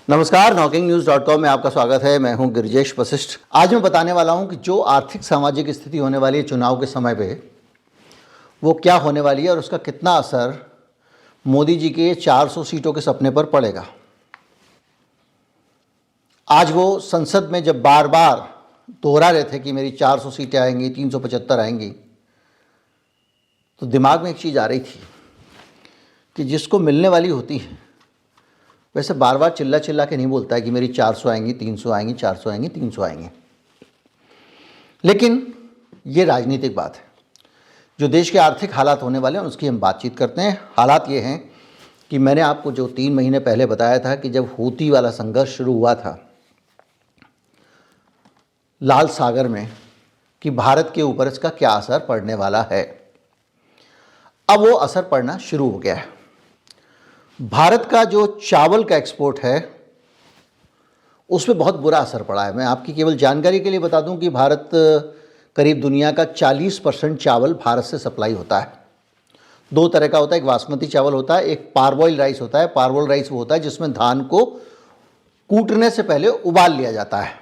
नमस्कार, knocking-news.com में आपका स्वागत है। मैं हूं गिरिजेश वशिष्ठ। आज मैं बताने वाला हूं कि जो आर्थिक सामाजिक स्थिति होने वाली है चुनाव के समय पे, वो क्या होने वाली है और उसका कितना असर मोदी जी के 400 सीटों के सपने पर पड़ेगा। आज वो संसद में जब बार बार दोहरा रहे थे कि मेरी 400 सीटें आएंगी, 375 आएंगी, तो दिमाग में एक चीज़ आ रही थी कि जिसको मिलने वाली होती है वैसे बार बार चिल्ला चिल्ला के नहीं बोलता है कि मेरी 400 आएंगी, 300 आएंगी, 400 आएंगी, 300 आएंगी। लेकिन ये राजनीतिक बात है। जो देश के आर्थिक हालात होने वाले हैं उसकी हम बातचीत करते हैं। हालात ये हैं कि मैंने आपको जो 3 महीने पहले बताया था कि जब हूती वाला संघर्ष शुरू हुआ था लाल सागर में, कि भारत के ऊपर इसका क्या असर पड़ने वाला है। अब वो असर पड़ना शुरू हो गया है। भारत का जो चावल का एक्सपोर्ट है उस पर बहुत बुरा असर पड़ा है। मैं आपकी केवल जानकारी के लिए बता दूं कि भारत करीब दुनिया का 40% चावल भारत से सप्लाई होता है। 2 तरह का होता है, एक बासमती चावल होता है, एक पारबॉइल राइस होता है। पारबॉइल राइस वो होता है जिसमें धान को कूटने से पहले उबाल लिया जाता है,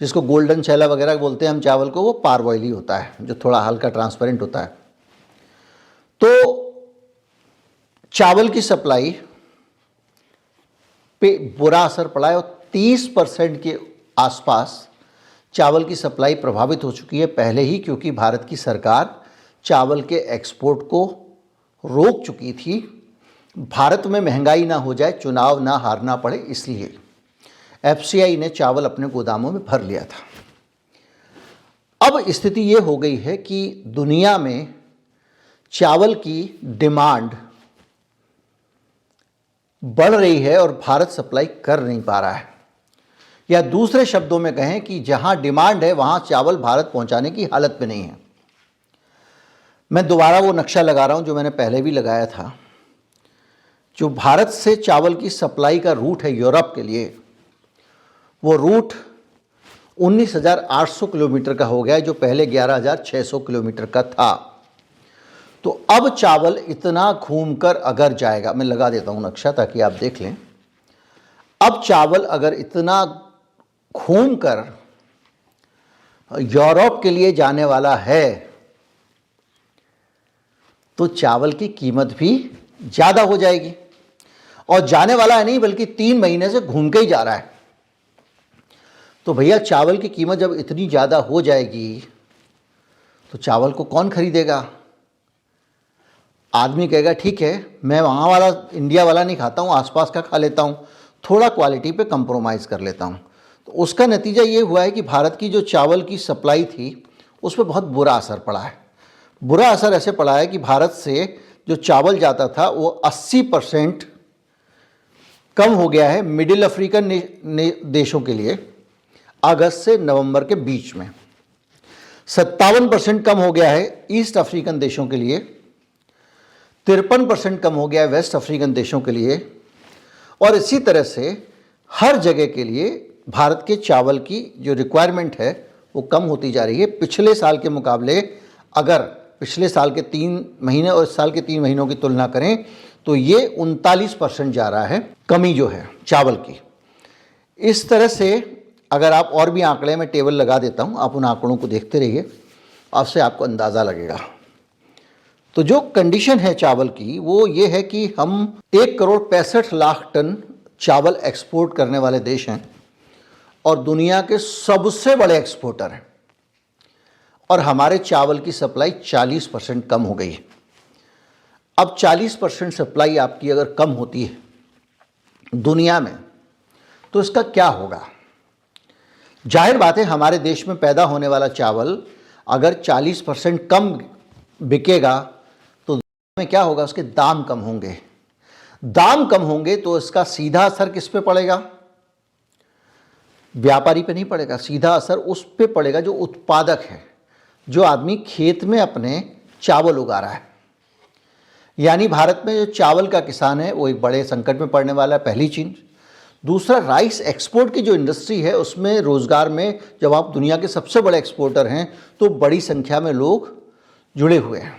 जिसको गोल्डन छैला वगैरह बोलते हैं हम चावल को, वो पारबॉइल ही होता है, जो थोड़ा हल्का ट्रांसपेरेंट होता है। तो चावल की सप्लाई पे बुरा असर पड़ा है और 30% के आसपास चावल की सप्लाई प्रभावित हो चुकी है पहले ही, क्योंकि भारत की सरकार चावल के एक्सपोर्ट को रोक चुकी थी। भारत में महंगाई ना हो जाए, चुनाव ना हारना पड़े, इसलिए एफसीआई ने चावल अपने गोदामों में भर लिया था। अब स्थिति ये हो गई है कि दुनिया में चावल की डिमांड बढ़ रही है और भारत सप्लाई कर नहीं पा रहा है, या दूसरे शब्दों में कहें कि जहां डिमांड है वहां चावल भारत पहुंचाने की हालत में नहीं है। मैं दोबारा वो नक्शा लगा रहा हूं जो मैंने पहले भी लगाया था। जो भारत से चावल की सप्लाई का रूट है यूरोप के लिए, वो रूट 19,800 किलोमीटर का हो गया है, जो पहले 11,600 किलोमीटर का था। तो अब चावल इतना घूमकर अगर जाएगा, मैं लगा देता हूं नक्शा ताकि आप देख लें। अब चावल अगर इतना घूमकर यूरोप के लिए जाने वाला है तो चावल की कीमत भी ज़्यादा हो जाएगी। और जाने वाला है नहीं, बल्कि 3 महीने से घूम के ही जा रहा है। तो भैया चावल की कीमत जब इतनी ज़्यादा हो जाएगी तो चावल को कौन खरीदेगा? आदमी कहेगा ठीक है, मैं वहाँ वाला इंडिया वाला नहीं खाता हूँ, आसपास का खा लेता हूँ, थोड़ा क्वालिटी पे कंप्रोमाइज़ कर लेता हूँ। तो उसका नतीजा ये हुआ है कि भारत की जो चावल की सप्लाई थी उस पर बहुत बुरा असर पड़ा है। बुरा असर ऐसे पड़ा है कि भारत से जो चावल जाता था वो 80% कम हो गया है मिडिल अफ्रीकन देशों के लिए अगस्त से नवंबर के बीच में। 57% कम हो गया है ईस्ट अफ्रीकन देशों के लिए, 53% कम हो गया है वेस्ट अफ्रीकन देशों के लिए, और इसी तरह से हर जगह के लिए भारत के चावल की जो रिक्वायरमेंट है वो कम होती जा रही है। पिछले साल के मुकाबले अगर पिछले साल के 3 महीने और इस साल के 3 महीनों की तुलना करें तो ये 39% जा रहा है कमी जो है चावल की। इस तरह से अगर आप और भी आंकड़े, मैं टेबल लगा देता हूँ, आप उन आंकड़ों को देखते रहिए, आपसे आपको अंदाज़ा लगेगा। तो जो कंडीशन है चावल की वो ये है कि हम 1,65,00,000 टन चावल एक्सपोर्ट करने वाले देश हैं और दुनिया के सबसे बड़े एक्सपोर्टर हैं, और हमारे चावल की सप्लाई 40% कम हो गई है। अब 40% सप्लाई आपकी अगर कम होती है दुनिया में तो इसका क्या होगा? जाहिर बात है हमारे देश में पैदा होने वाला चावल अगर 40% कम बिकेगा तो में क्या होगा? उसके दाम कम होंगे। दाम कम होंगे तो इसका सीधा असर किस पे पड़ेगा? व्यापारी पे नहीं पड़ेगा, सीधा असर उस पे पड़ेगा जो उत्पादक है, जो आदमी खेत में अपने चावल उगा रहा है। यानी भारत में जो चावल का किसान है वो एक बड़े संकट में पड़ने वाला है, पहली चीज़। दूसरा, राइस एक्सपोर्ट की जो इंडस्ट्री है उसमें रोज़गार में, जब आप दुनिया के सबसे बड़े एक्सपोर्टर हैं तो बड़ी संख्या में लोग जुड़े हुए हैं।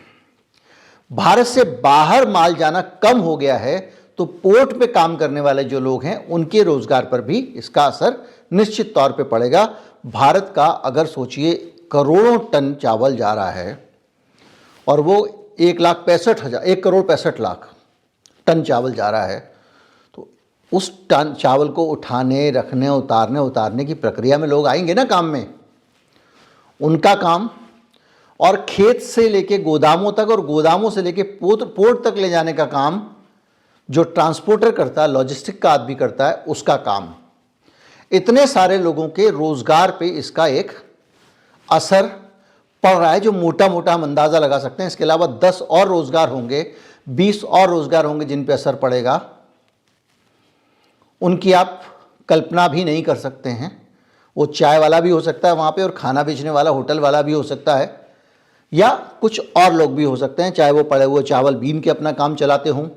भारत से बाहर माल जाना कम हो गया है तो पोर्ट पे काम करने वाले जो लोग हैं उनके रोजगार पर भी इसका असर निश्चित तौर पे पड़ेगा। भारत का अगर सोचिए करोड़ों टन चावल जा रहा है और वो 1,65,000 टन चावल जा रहा है, तो उस टन चावल को उठाने, रखने, उतारने की प्रक्रिया में लोग आएंगे ना काम में, उनका काम, और खेत से लेके गोदामों तक और गोदामों से लेके पोर्ट तक ले जाने का काम जो ट्रांसपोर्टर करता है, लॉजिस्टिक का आदमी करता है, उसका काम। इतने सारे लोगों के रोजगार पे इसका एक असर पड़ रहा है जो मोटा मोटा हम अंदाज़ा लगा सकते हैं। इसके अलावा 10 और रोजगार होंगे, 20 और रोजगार होंगे जिन पे असर पड़ेगा, उनकी आप कल्पना भी नहीं कर सकते हैं। वो चाय वाला भी हो सकता है वहाँ पे, और खाना बेचने वाला होटल वाला भी हो सकता है, या कुछ और लोग भी हो सकते हैं, चाहे वो पड़े हुए चावल बीन के अपना काम चलाते हों,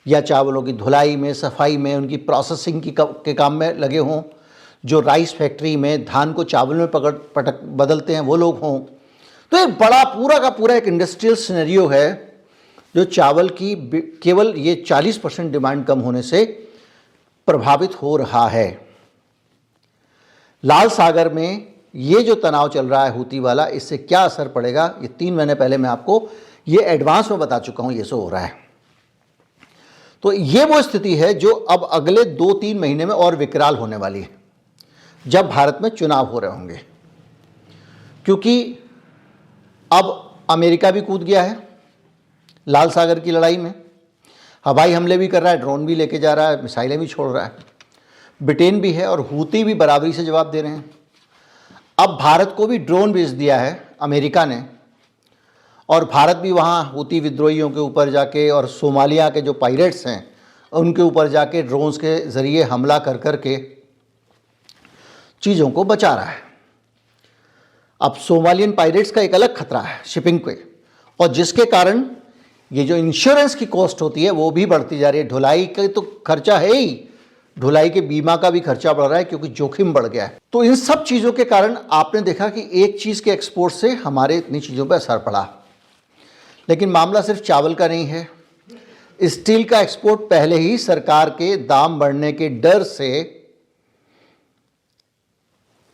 या चावलों की धुलाई में, सफाई में, उनकी प्रोसेसिंग के काम में लगे हों, जो राइस फैक्ट्री में धान को चावल में पटक बदलते हैं वो लोग हों। तो एक बड़ा पूरा का पूरा एक इंडस्ट्रियल सिनेरियो है जो चावल की केवल ये 40% डिमांड कम होने से प्रभावित हो रहा है। लाल सागर में ये जो तनाव चल रहा है हूती वाला, इससे क्या असर पड़ेगा, ये 3 महीने पहले मैं आपको ये एडवांस में बता चुका हूँ ये सो हो रहा है। तो ये वो स्थिति है जो अब अगले 2-3 महीने में और विकराल होने वाली है जब भारत में चुनाव हो रहे होंगे, क्योंकि अब अमेरिका भी कूद गया है लाल सागर की लड़ाई में, हवाई हमले भी कर रहा है, ड्रोन भी लेके जा रहा है, मिसाइलें भी छोड़ रहा है, ब्रिटेन भी है, और हूती भी बराबरी से जवाब दे रहे हैं। अब भारत को भी ड्रोन भेज दिया है अमेरिका ने, और भारत भी वहाँ हूती विद्रोहियों के ऊपर जाके और सोमालिया के जो पायरेट्स हैं उनके ऊपर जाके ड्रोन्स के ज़रिए हमला कर कर के चीज़ों को बचा रहा है। अब सोमालियन पायरेट्स का एक अलग खतरा है शिपिंग पे, और जिसके कारण ये जो इंश्योरेंस की कॉस्ट होती है वो भी बढ़ती जा रही है। ढुलाई का तो खर्चा है ही, ढुलाई के बीमा का भी खर्चा बढ़ रहा है क्योंकि जोखिम बढ़ गया है। तो इन सब चीज़ों के कारण आपने देखा कि एक चीज़ के एक्सपोर्ट से हमारे इतनी चीज़ों पर असर पड़ा। लेकिन मामला सिर्फ चावल का नहीं है, स्टील का एक्सपोर्ट पहले ही सरकार के दाम बढ़ने के डर से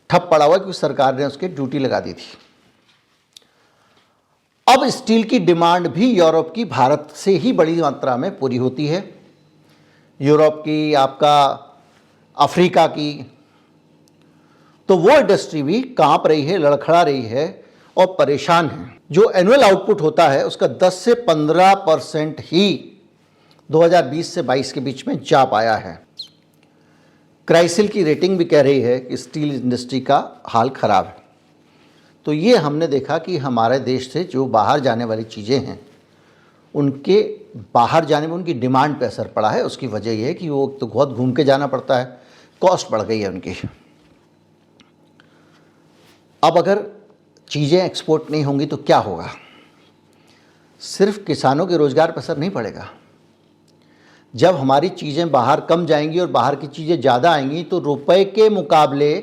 ठप पड़ा हुआ, क्योंकि सरकार ने उसके ड्यूटी लगा दी थी। अब स्टील की डिमांड भी यूरोप की भारत से ही बड़ी मात्रा में पूरी होती है, यूरोप की, आपका अफ्रीका की। तो वो इंडस्ट्री भी कांप रही है, लड़खड़ा रही है और परेशान है। जो एनुअल आउटपुट होता है उसका 10 से 15% ही 2020 से 22 के बीच में जा पाया है। क्राइसिल की रेटिंग भी कह रही है कि स्टील इंडस्ट्री का हाल खराब है। तो ये हमने देखा कि हमारे देश से जो बाहर जाने वाली चीज़ें हैं उनके बाहर जाने में उनकी डिमांड पे असर पड़ा है। उसकी वजह यह है कि वो तो बहुत घूम के जाना पड़ता है, कॉस्ट बढ़ गई है उनकी। अब अगर चीज़ें एक्सपोर्ट नहीं होंगी तो क्या होगा? सिर्फ किसानों के रोज़गार पर असर नहीं पड़ेगा। जब हमारी चीज़ें बाहर कम जाएंगी और बाहर की चीज़ें ज़्यादा आएंगी तो रुपए के मुकाबले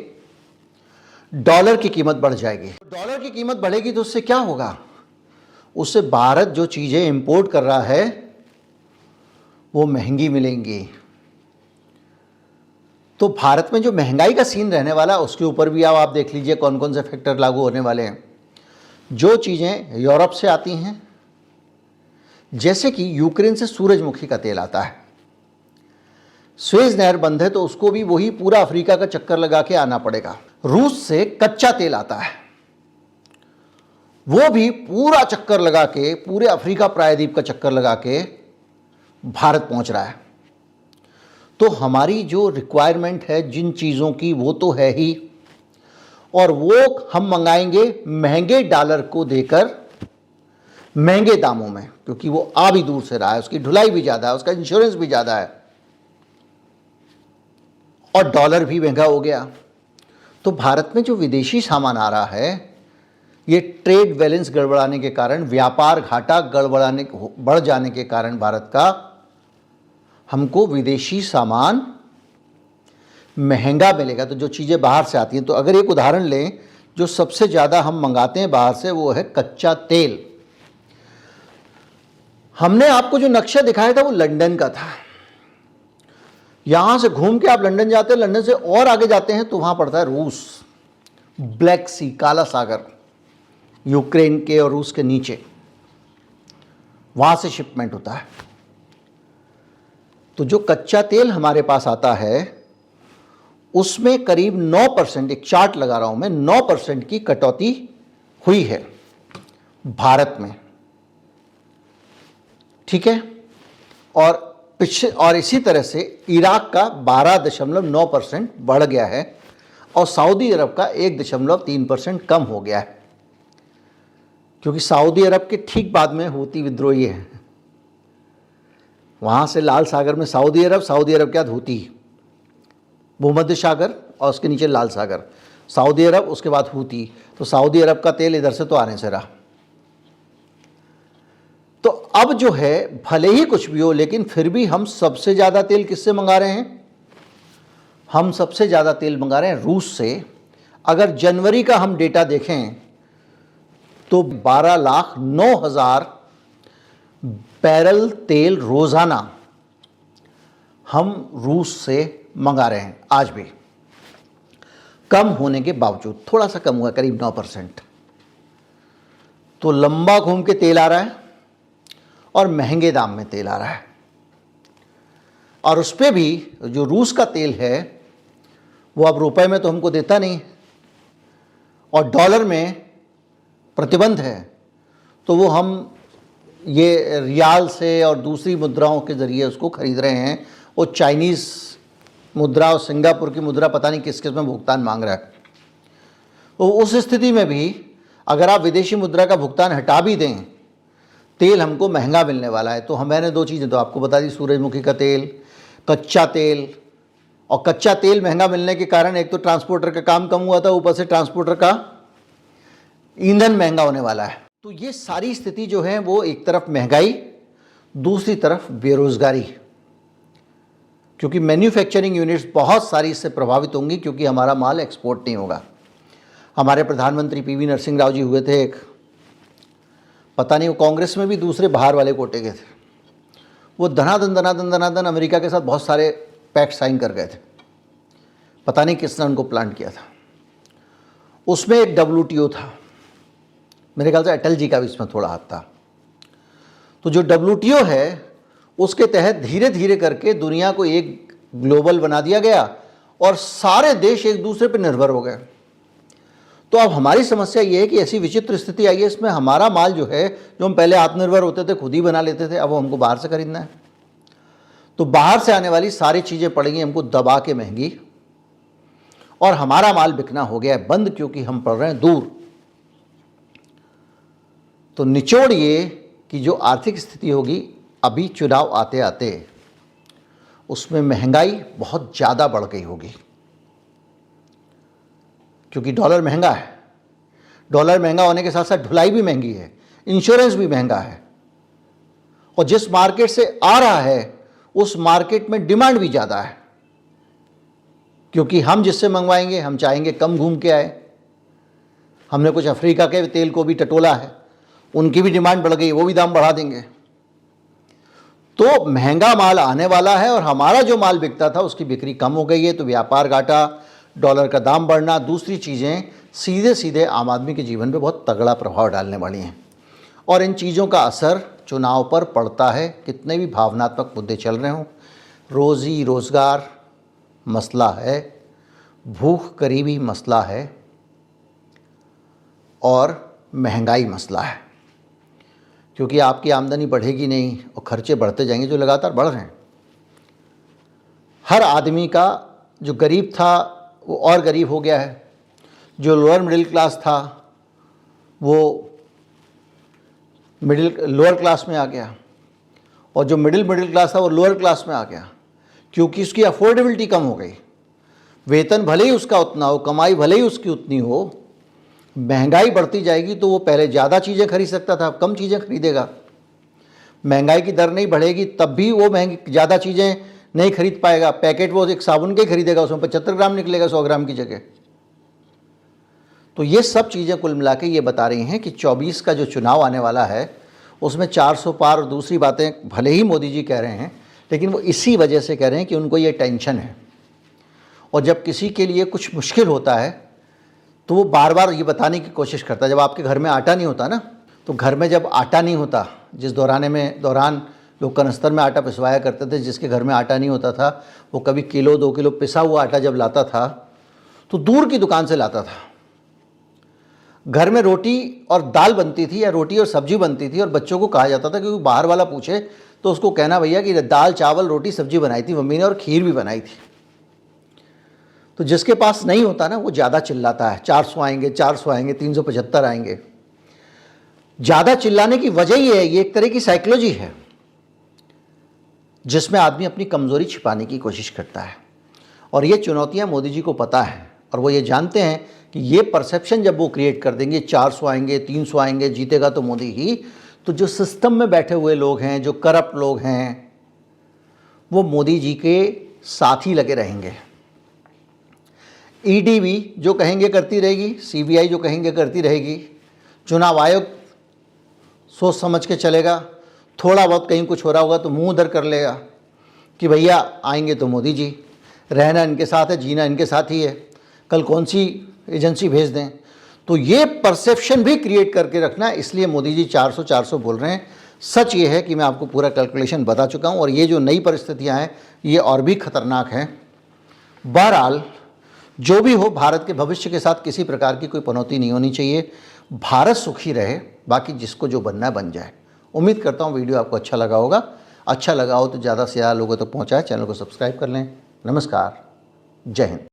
डॉलर की कीमत बढ़ जाएगी। डॉलर की कीमत बढ़ेगी तो उससे क्या होगा? उससे भारत जो चीज़ें इंपोर्ट कर रहा है वो महंगी मिलेंगी। तो भारत में जो महंगाई का सीन रहने वाला है उसके ऊपर भी आप देख लीजिए कौन कौन से फैक्टर लागू होने वाले हैं। जो चीज़ें यूरोप से आती हैं, जैसे कि यूक्रेन से सूरजमुखी का तेल आता है, स्वेज नहर बंद है तो उसको भी वही पूरा अफ्रीका का चक्कर लगा के आना पड़ेगा। रूस से कच्चा तेल आता है, वो भी पूरा चक्कर लगा के, पूरे अफ्रीका प्रायद्वीप का चक्कर लगा के भारत पहुंच रहा है। तो हमारी जो रिक्वायरमेंट है जिन चीज़ों की वो तो है ही, और वो हम मंगाएंगे महंगे डॉलर को देकर, महंगे दामों में, क्योंकि वो आ भी दूर से रहा है, उसकी ढुलाई भी ज़्यादा है, उसका इंश्योरेंस भी ज़्यादा है और डॉलर भी महंगा हो गया। तो भारत में जो विदेशी सामान आ रहा है, ये ट्रेड बैलेंस गड़बड़ाने के कारण, व्यापार घाटा बढ़ जाने के कारण भारत का, हमको विदेशी सामान महंगा मिलेगा। तो जो चीज़ें बाहर से आती हैं, तो अगर एक उदाहरण लें, जो सबसे ज़्यादा हम मंगाते हैं बाहर से वो है कच्चा तेल। हमने आपको जो नक्शा दिखाया था वो लंदन का था, यहाँ से घूम के आप लंदन जाते हैं, लंदन से और आगे जाते हैं तो वहाँ पड़ता है रूस, ब्लैक सी, काला सागर, यूक्रेन के और रूस के नीचे, वहाँ से शिपमेंट होता है। तो जो कच्चा तेल हमारे पास आता है उसमें करीब 9%, एक चार्ट लगा रहा हूँ मैं, 9% की कटौती हुई है भारत में, ठीक है। और इसी तरह से इराक का 12.9% बढ़ गया है और सऊदी अरब का 1.3% कम हो गया है, क्योंकि सऊदी अरब के ठीक बाद में हूती विद्रोही है। वहाँ से लाल सागर में सऊदी अरब के बाद हूती, भूमध्य सागर और उसके नीचे लाल सागर, सऊदी अरब उसके बाद हूती। तो सऊदी अरब का तेल इधर से तो आने से रहा। तो अब जो है भले ही कुछ भी हो, लेकिन फिर भी हम सबसे ज़्यादा तेल किससे मंगा रहे हैं? हम सबसे ज़्यादा तेल मंगा रहे हैं रूस से। अगर जनवरी का हम डेटा देखें तो 12,09,000 बैरल तेल रोज़ाना हम रूस से मंगा रहे हैं, आज भी कम होने के बावजूद। थोड़ा सा कम हुआ, करीब 9%। तो लंबा घूम के तेल आ रहा है और महंगे दाम में तेल आ रहा है। और उस पर भी जो रूस का तेल है वो अब रुपए में तो हमको देता नहीं और डॉलर में प्रतिबंध है, तो वो हम ये रियाल से और दूसरी मुद्राओं के ज़रिए उसको खरीद रहे हैं। वो चाइनीज़ मुद्रा और सिंगापुर की मुद्रा पता नहीं किस किस में भुगतान मांग रहा है। तो उस स्थिति में भी अगर आप विदेशी मुद्रा का भुगतान हटा भी दें, तेल हमको महंगा मिलने वाला है। तो मैंने दो चीज़ें तो आपको बता दी, सूरजमुखी का तेल, कच्चा तेल। और कच्चा तेल महंगा मिलने के कारण एक तो ट्रांसपोर्टर का काम कम हुआ था, ऊपर से ट्रांसपोर्टर का ईंधन महंगा होने वाला है। तो ये सारी स्थिति जो है वो एक तरफ महंगाई, दूसरी तरफ बेरोजगारी, क्योंकि मैन्युफैक्चरिंग यूनिट्स बहुत सारी इससे प्रभावित होंगी, क्योंकि हमारा माल एक्सपोर्ट नहीं होगा। हमारे प्रधानमंत्री पीवी नरसिंह राव जी हुए थे एक, पता नहीं वो कांग्रेस में भी दूसरे बाहर वाले कोटे के थे, वो धनाधन अमेरिका के साथ बहुत सारे पैक्ट साइन कर गए थे। पता नहीं किसने उनको प्लांट किया था। उसमें एक WTO था, मेरे ख्याल से अटल जी का भी इसमें थोड़ा हाथ था। तो जो WTO है उसके तहत धीरे धीरे करके दुनिया को एक ग्लोबल बना दिया गया और सारे देश एक दूसरे पर निर्भर हो गए। तो अब हमारी समस्या ये है कि ऐसी विचित्र स्थिति आई है, इसमें हमारा माल जो है, जो हम पहले आत्मनिर्भर होते थे, खुद ही बना लेते थे, अब वो हमको बाहर से खरीदना है। तो बाहर से आने वाली सारी चीज़ें पड़ेंगी हमको दबा के महंगी, और हमारा माल बिकना हो गया है बंद, क्योंकि हम पड़ रहे हैं दूर। तो निचोड़ ये कि जो आर्थिक स्थिति होगी अभी चुनाव आते आते, उसमें महंगाई बहुत ज़्यादा बढ़ गई होगी, क्योंकि डॉलर महंगा है। डॉलर महंगा होने के साथ साथ ढुलाई भी महंगी है, इंश्योरेंस भी महंगा है, और जिस मार्केट से आ रहा है उस मार्केट में डिमांड भी ज़्यादा है, क्योंकि हम जिससे मंगवाएंगे हम चाहेंगे कम घूम के आए। हमने कुछ अफ्रीका के तेल को भी टटोला है, उनकी भी डिमांड बढ़ गई, वो भी दाम बढ़ा देंगे। तो महंगा माल आने वाला है और हमारा जो माल बिकता था उसकी बिक्री कम हो गई है। तो व्यापार घाटा, डॉलर का दाम बढ़ना, दूसरी चीज़ें सीधे सीधे आम आदमी के जीवन पे बहुत तगड़ा प्रभाव डालने वाली हैं। और इन चीज़ों का असर चुनाव पर पड़ता है, कितने भी भावनात्मक मुद्दे चल रहे हों। रोज़ी रोज़गार मसला है, भूख गरीबी मसला है, और महंगाई मसला है, क्योंकि आपकी आमदनी बढ़ेगी नहीं और खर्चे बढ़ते जाएंगे, जो लगातार बढ़ रहे हैं। हर आदमी का, जो गरीब था वो और गरीब हो गया है, जो लोअर मिडिल क्लास था वो लोअर क्लास में आ गया, और जो मिडिल क्लास था वो लोअर क्लास में आ गया, क्योंकि उसकी अफोर्डेबिलिटी कम हो गई। वेतन भले ही उसका उतना हो, कमाई भले ही उसकी उतनी हो, महंगाई बढ़ती जाएगी तो वो पहले ज़्यादा चीज़ें खरीद सकता था, अब कम चीज़ें खरीदेगा। महंगाई की दर नहीं बढ़ेगी तब भी वो ज़्यादा चीज़ें नहीं खरीद पाएगा। पैकेट वो एक साबुन के खरीदेगा, उसमें 75 ग्राम निकलेगा 100 ग्राम की जगह। तो ये सब चीज़ें कुल मिला के ये बता रही हैं कि 24 का जो चुनाव आने वाला है उसमें 400 पार, और दूसरी बातें भले ही मोदी जी कह रहे हैं, लेकिन वो इसी वजह से कह रहे हैं कि उनको ये टेंशन है। और जब किसी के लिए कुछ मुश्किल होता है तो वो बार बार ये बताने की कोशिश करता है। जब आपके घर में आटा नहीं होता ना, तो घर में जब आटा नहीं होता, जिस दौरान लोग कनस्तर में आटा पिसवाया करते थे, जिसके घर में आटा नहीं होता था वो कभी किलो 2 किलो पिसा हुआ आटा जब लाता था तो दूर की दुकान से लाता था। घर में रोटी और दाल बनती थी या रोटी और सब्जी बनती थी और बच्चों को कहा जाता था कि बाहर वाला पूछे तो उसको कहना भैया कि दाल चावल रोटी सब्जी बनाई थी मम्मी ने और खीर भी बनाई थी। तो जिसके पास नहीं होता ना वो ज़्यादा चिल्लाता है, 400 आएंगे 400 आएंगे 375 आएंगे। ज़्यादा चिल्लाने की वजह ये है, ये एक तरह की साइकोलॉजी है जिसमें आदमी अपनी कमज़ोरी छिपाने की कोशिश करता है। और ये चुनौतियां मोदी जी को पता है और वो ये जानते हैं कि ये परसेप्शन जब वो क्रिएट कर देंगे 400 आएंगे 300 आएंगे, जीतेगा तो मोदी ही, तो जो सिस्टम में बैठे हुए लोग हैं, जो करप्ट लोग हैं, वो मोदी जी के साथ ही लगे रहेंगे। ईडी भी जो कहेंगे करती रहेगी, सीबीआई जो कहेंगे करती रहेगी, चुनाव आयोग सोच समझ के चलेगा। थोड़ा बहुत कहीं कुछ हो रहा होगा तो मुंह उधर कर लेगा कि भैया आएंगे तो मोदी जी, रहना इनके साथ है, जीना इनके साथ ही है, कल कौन सी एजेंसी भेज दें। तो ये परसेप्शन भी क्रिएट करके रखना, इसलिए मोदी जी 400 बोल रहे हैं। सच ये है कि मैं आपको पूरा कैलकुलेशन बता चुका हूँ और ये जो नई परिस्थितियाँ हैं ये और भी खतरनाक हैं। बहरहाल जो भी हो, भारत के भविष्य के साथ किसी प्रकार की कोई पनौती नहीं होनी चाहिए। भारत सुखी रहे, बाकी जिसको जो बनना है बन जाए। उम्मीद करता हूँ वीडियो आपको अच्छा लगा होगा। अच्छा लगा हो तो ज़्यादा से ज़्यादा लोगों तक पहुँचाएं, चैनल को सब्सक्राइब कर लें। नमस्कार, जय हिंद।